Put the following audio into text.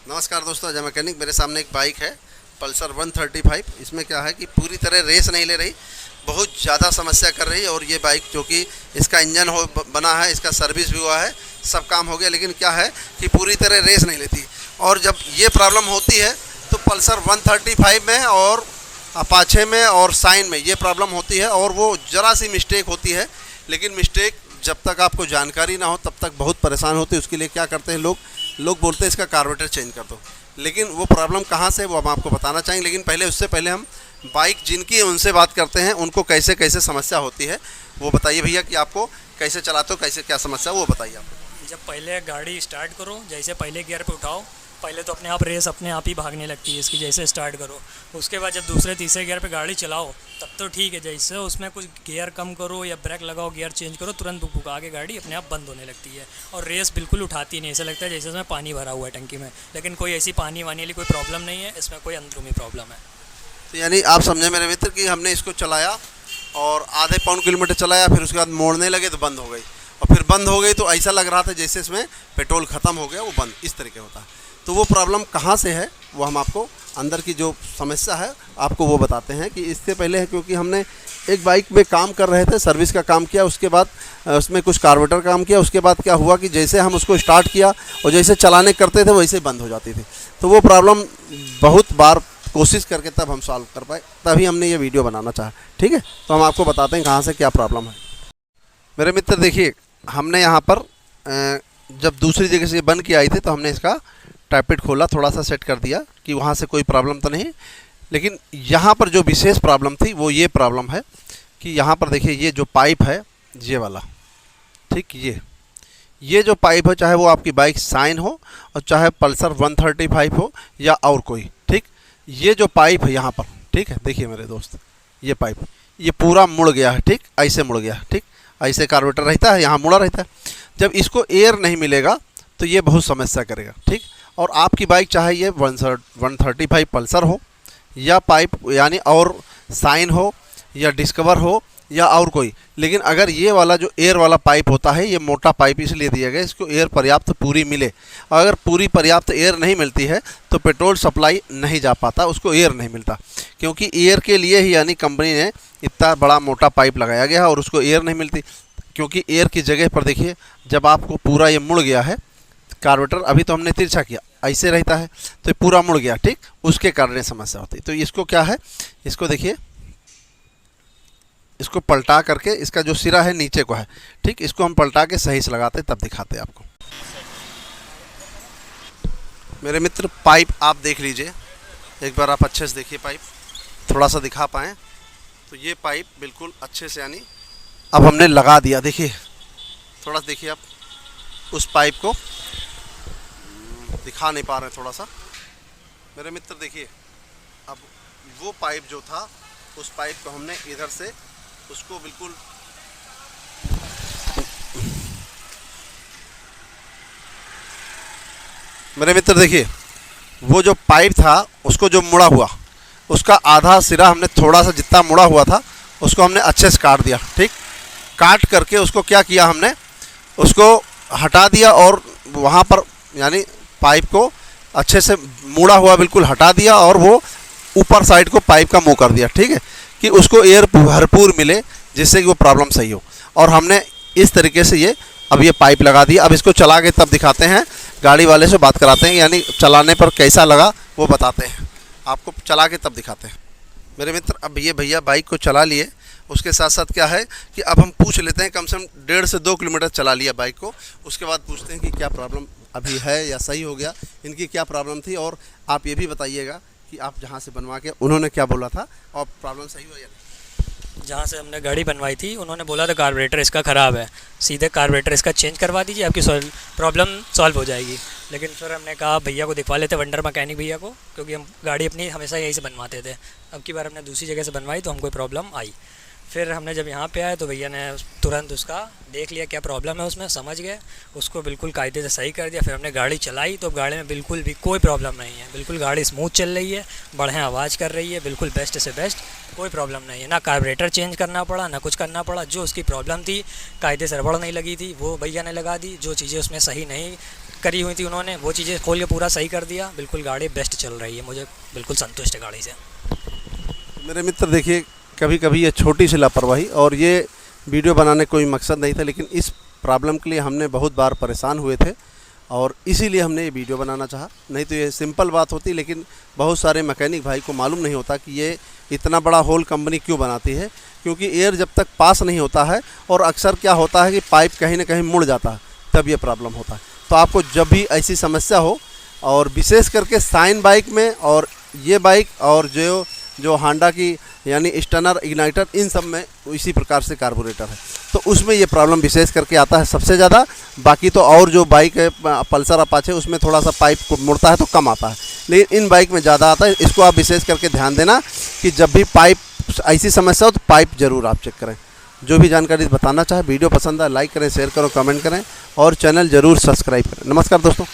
नमस्कार दोस्तों, अजय मैकेनिक। मेरे सामने एक बाइक है पल्सर 135। इसमें क्या है कि पूरी तरह रेस नहीं ले रही, बहुत ज़्यादा समस्या कर रही है। और ये बाइक जो कि इसका इंजन बना है, इसका सर्विस भी हुआ है, सब काम हो गया, लेकिन क्या है कि पूरी तरह रेस नहीं लेती। और जब ये प्रॉब्लम होती है तो पल्सर 135 में और अपाचे में और साइन में ये प्रॉब्लम होती है। और वो ज़रा सी मिस्टेक होती है, लेकिन मिस्टेक जब तक आपको जानकारी ना हो तब तक बहुत परेशान होते हैं। उसके लिए क्या करते हैं लोग बोलते हैं इसका कार्बोरेटर चेंज कर दो, लेकिन वो प्रॉब्लम कहाँ से वो हम आपको बताना चाहेंगे। लेकिन पहले उससे पहले हम बाइक जिनकी है उनसे बात करते हैं, उनको कैसे कैसे समस्या होती है वो बताइए भैया, कि आपको कैसे चलाते हो, कैसे क्या समस्या वो बताइए आप। जब पहले गाड़ी स्टार्ट करो, जैसे पहले गियर पे उठाओ, पहले तो अपने आप रेस अपने आप ही भागने लगती है इसकी। जैसे स्टार्ट करो, उसके बाद जब दूसरे तीसरे गियर पे गाड़ी चलाओ तब तो ठीक है। जैसे उसमें कुछ गियर कम करो या ब्रेक लगाओ, गियर चेंज करो, तुरंत भुका के गाड़ी अपने आप बंद होने लगती है और रेस बिल्कुल उठाती नहीं। ऐसा लगता है जैसे उसमें पानी भरा हुआ है टंकी में, लेकिन कोई ऐसी पानी वानी वाली कोई प्रॉब्लम नहीं है, इसमें कोई अंदरूनी प्रॉब्लम है। तो यानी आप समझे मेरे मित्र कि हमने इसको चलाया और आधे पौन किलोमीटर चलाया, फिर उसके बाद मोड़ने लगे तो बंद हो गई, और फिर बंद हो गई तो ऐसा लग रहा था जैसे इसमें पेट्रोल ख़त्म हो गया, वो बंद इस तरीके होता है। तो वो प्रॉब्लम कहाँ से है वो हम आपको अंदर की जो समस्या है आपको वो बताते हैं। कि इससे पहले है, क्योंकि हमने एक बाइक में काम कर रहे थे, सर्विस का काम किया, उसके बाद उसमें कुछ कार्बोरेटर काम किया, उसके बाद क्या हुआ कि जैसे हम उसको स्टार्ट किया और जैसे चलाने करते थे वैसे बंद हो जाती थी। तो वो प्रॉब्लम बहुत बार कोशिश करके तब हम सॉल्व कर पाए, तभी हमने ये वीडियो बनाना चाहा। ठीक है, तो हम आपको बताते हैं कहाँ से क्या प्रॉब्लम है। मेरे मित्र देखिए, हमने यहाँ पर जब दूसरी जगह से बंद की आई थी तो हमने इसका टैपिट खोला, थोड़ा सा सेट कर दिया कि वहाँ से कोई प्रॉब्लम तो नहीं। लेकिन यहाँ पर जो विशेष प्रॉब्लम थी वो ये प्रॉब्लम है कि यहाँ पर देखिए ये जो पाइप है ये वाला, ठीक, ये जो पाइप है, चाहे वो आपकी बाइक साइन हो और चाहे पल्सर 135 हो या और कोई, ठीक, ये जो पाइप है यहाँ पर, ठीक है, देखिए मेरे दोस्त, ये पाइप ये पूरा मुड़ गया है, ठीक, ऐसे मुड़ गया है, ठीक, ऐसे कार्बोरेटर रहता है, यहाँ मुड़ा रहता है। जब इसको एयर नहीं मिलेगा तो ये बहुत समस्या करेगा, ठीक। और आपकी बाइक चाहे ये 135 पल्सर हो या पाइप यानी और साइन हो या डिस्कवर हो या और कोई, लेकिन अगर ये वाला जो एयर वाला पाइप होता है, ये मोटा पाइप इसलिए दिया गया इसको एयर पर्याप्त पूरी मिले। अगर पूरी पर्याप्त एयर नहीं मिलती है तो पेट्रोल सप्लाई नहीं जा पाता, उसको एयर नहीं मिलता, क्योंकि एयर के लिए ही यानी कंपनी ने इतना बड़ा मोटा पाइप लगाया गया और उसको एयर नहीं मिलती। क्योंकि एयर की जगह पर देखिए, जब आपको पूरा ये मुड़ गया है कार्बोरेटर, अभी तो हमने तिरछा किया, ऐसे रहता है तो ये पूरा मुड़ गया, ठीक, उसके कारण ये समस्या होती है। तो इसको क्या है, इसको देखिए, इसको पलटा करके, इसका जो सिरा है नीचे को है, ठीक, इसको हम पलटा के सही से लगाते तब दिखाते हैं आपको। मेरे मित्र पाइप आप देख लीजिए एक बार, आप अच्छे से देखिए पाइप, थोड़ा सा दिखा पाएँ तो ये पाइप बिल्कुल अच्छे से यानी अब हमने लगा दिया। देखिए थोड़ा सा देखिए आप उस पाइप को, दिखा नहीं पा रहे हैं थोड़ा सा मेरे मित्र, देखिए अब वो पाइप जो था उस पाइप को हमने इधर से उसको बिल्कुल मेरे मित्र देखिए, वो जो पाइप था उसको जो मुड़ा हुआ, उसका आधा सिरा हमने थोड़ा सा जितना मुड़ा हुआ था उसको हमने अच्छे से काट दिया, ठीक, काट करके उसको क्या किया हमने, उसको हटा दिया और वहाँ पर यानी पाइप को अच्छे से मुड़ा हुआ बिल्कुल हटा दिया और वो ऊपर साइड को पाइप का मुंह कर दिया, ठीक है, कि उसको एयर भरपूर मिले जिससे कि वो प्रॉब्लम सही हो। और हमने इस तरीके से ये अब ये पाइप लगा दी। अब इसको चला के तब दिखाते हैं, गाड़ी वाले से बात कराते हैं, यानी चलाने पर कैसा लगा वो बताते हैं आपको, चला के तब दिखाते हैं। मेरे मित्र अब ये भैया बाइक को चला लिए, उसके साथ साथ क्या है कि अब हम पूछ लेते हैं, कम से कम 1.5 से 2 किलोमीटर चला लिया बाइक को, उसके बाद पूछते हैं कि क्या प्रॉब्लम अभी है या सही हो गया, इनकी क्या प्रॉब्लम थी। और आप ये भी बताइएगा कि आप जहाँ से बनवा के उन्होंने क्या बोला था और प्रॉब्लम सही हुआ या नहीं। जहाँ से हमने गाड़ी बनवाई थी उन्होंने बोला था कार्बोरेटर इसका ख़राब है, सीधे कार्बोरेटर इसका चेंज करवा दीजिए, आपकी प्रॉब्लम सॉल्व हो जाएगी। लेकिन फिर हमने कहा भैया को दिखवा लेते, वंडर मैकेनिक भैया को, क्योंकि हम गाड़ी अपनी हमेशा यहीं से बनवाते थे। अब की बार हमने दूसरी जगह से बनवाई तो हमको प्रॉब्लम आई। फिर हमने जब यहाँ पे आए तो भैया ने तुरंत उसका देख लिया क्या प्रॉब्लम है, उसमें समझ गए, उसको बिल्कुल कायदे से सही कर दिया। फिर हमने गाड़ी चलाई तो गाड़ी में बिल्कुल भी कोई प्रॉब्लम नहीं है, बिल्कुल गाड़ी स्मूथ चल रही है, बढ़िया आवाज़ कर रही है, बिल्कुल बेस्ट से बेस्ट, कोई प्रॉब्लम नहीं है। ना कार्बोरेटर चेंज करना पड़ा, ना कुछ करना पड़ा। जो उसकी प्रॉब्लम थी, कायदे से रबड़ नहीं लगी थी, वो भैया ने लगा दी। जो चीज़ें उसमें सही नहीं करी हुई थी उन्होंने, वो चीज़ें खोल के पूरा सही कर दिया। बिल्कुल गाड़ी बेस्ट चल रही है, मुझे बिल्कुल संतुष्ट है गाड़ी से। मेरे मित्र देखिए, कभी कभी ये छोटी सी लापरवाही, और ये वीडियो बनाने कोई मकसद नहीं था, लेकिन इस प्रॉब्लम के लिए हमने बहुत बार परेशान हुए थे और इसीलिए हमने ये वीडियो बनाना चाहा। नहीं तो ये सिंपल बात होती, लेकिन बहुत सारे मैकेनिक भाई को मालूम नहीं होता कि ये इतना बड़ा होल कंपनी क्यों बनाती है, क्योंकि एयर जब तक पास नहीं होता है, और अक्सर क्या होता है कि पाइप कहीं ना कहीं मुड़ जाता है, तब ये प्रॉब्लम होता है। तो आपको जब भी ऐसी समस्या हो, और विशेष करके साइन बाइक में और ये बाइक और जो हांडा की यानी स्टनर, इग्नाइटर, इन सब में इसी प्रकार से कार्बोरेटर है, तो उसमें ये प्रॉब्लम विशेष करके आता है सबसे ज़्यादा। बाकी तो और जो बाइक है पल्सर अपाचे, उसमें थोड़ा सा पाइप मुड़ता है तो कम आता है, लेकिन इन बाइक में ज़्यादा आता है। इसको आप विशेष करके ध्यान देना कि जब भी पाइप ऐसी समस्या हो तो पाइप ज़रूर आप चेक करें। जो भी जानकारी बताना चाहे, वीडियो पसंद आए लाइक करें, शेयर करो, कमेंट करें और चैनल ज़रूर सब्सक्राइब करें। नमस्कार दोस्तों।